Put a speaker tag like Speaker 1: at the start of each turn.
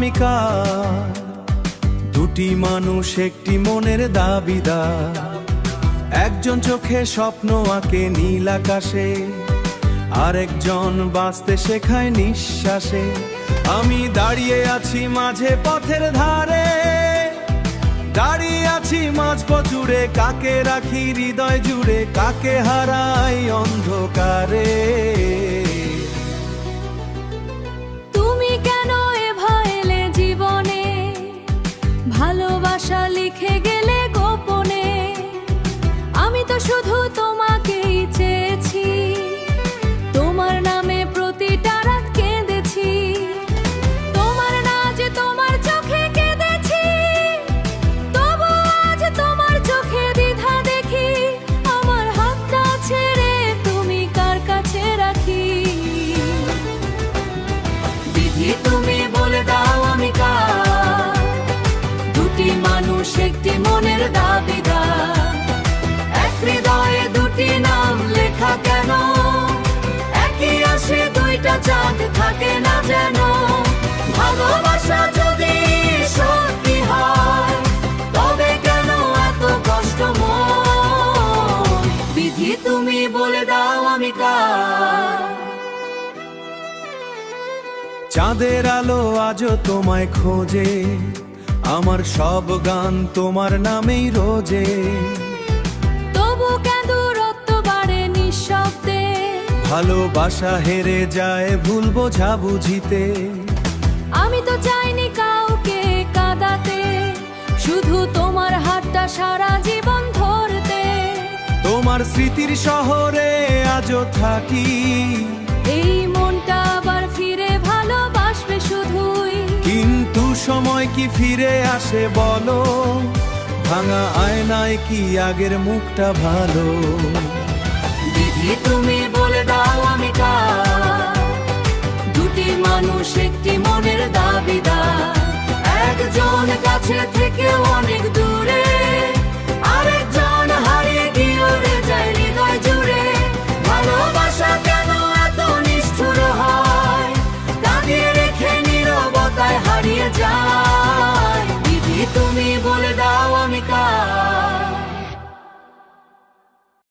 Speaker 1: আমি কার, দুটি মানুষ একটি মনের দাবিদার। একজন চোখে স্বপ্ন আঁকে নীল আকাশে, আরেকজন বাঁচতে শেখায় নিঃশ্বাসে। আমি দাঁড়িয়ে আছি মাঝে পথের ধারে, দাঁড়িয়ে আছি মাঝপথ জুড়ে, কাকে রাখি হৃদয় জুড়ে, কাকে হারাই অন্ধকারে।
Speaker 2: তুমি কেন এভাবে এলে জীবনে, ভালোবাসা লিখে গেলে গোপনে। আমি তো শুধু তোমাকেই চেয়েছি, তোমার নামে প্রতিটা রাত কেঁদেছি। তোমার নাচ তোমার চোখে কেঁদেছি, তবু আজ তোমার চোখে দ্বিধা দেখি। আমার হাতটা ছেড়ে তুমি কার কাছে রাখি। বিধি তুমি বলে দাও আমি কার, দুটি মানুষ একটি মনের দাবিদার। এক হৃদয়ে দুটি নাম লেখা কেন, একই আসে দুইটা চাঁদ থাকে না যেন। ভালোবাসা যদি সত্যি হয়, তবে কেন এত কষ্টময়। বিধি তুমি বলে দাও আমি কার।
Speaker 1: চাঁদের আলো আজও তোমায় খোঁজে, আমার সব গান তোমার নামেই রোজে।
Speaker 2: তবু কেন দূরত্ব বাড়ে নিঃশব্দে,
Speaker 1: ভালোবাসা হেরে যায় ভুল বোঝা বুঝিতে।
Speaker 2: আমি তো চাইনি কাউকে কাঁদাতে, শুধু তোমার হাতটা সারা জীবন ধরতে।
Speaker 1: তোমার স্মৃতির শহরে আজও থাকি,
Speaker 2: এই মনটা আবার ফিরে ভালোবাসবে শুধুই।
Speaker 1: কিন্তু সময় কি ফিরে আসে বলো, ভাঙা আয়নায় কি আগের মুখটা ভালো।
Speaker 2: বিধি তুমি বলে দাও আমি কার, দুটি মানুষ একটি মনের দাবিদার। একজন কাছে থেকে অনেক দূরে,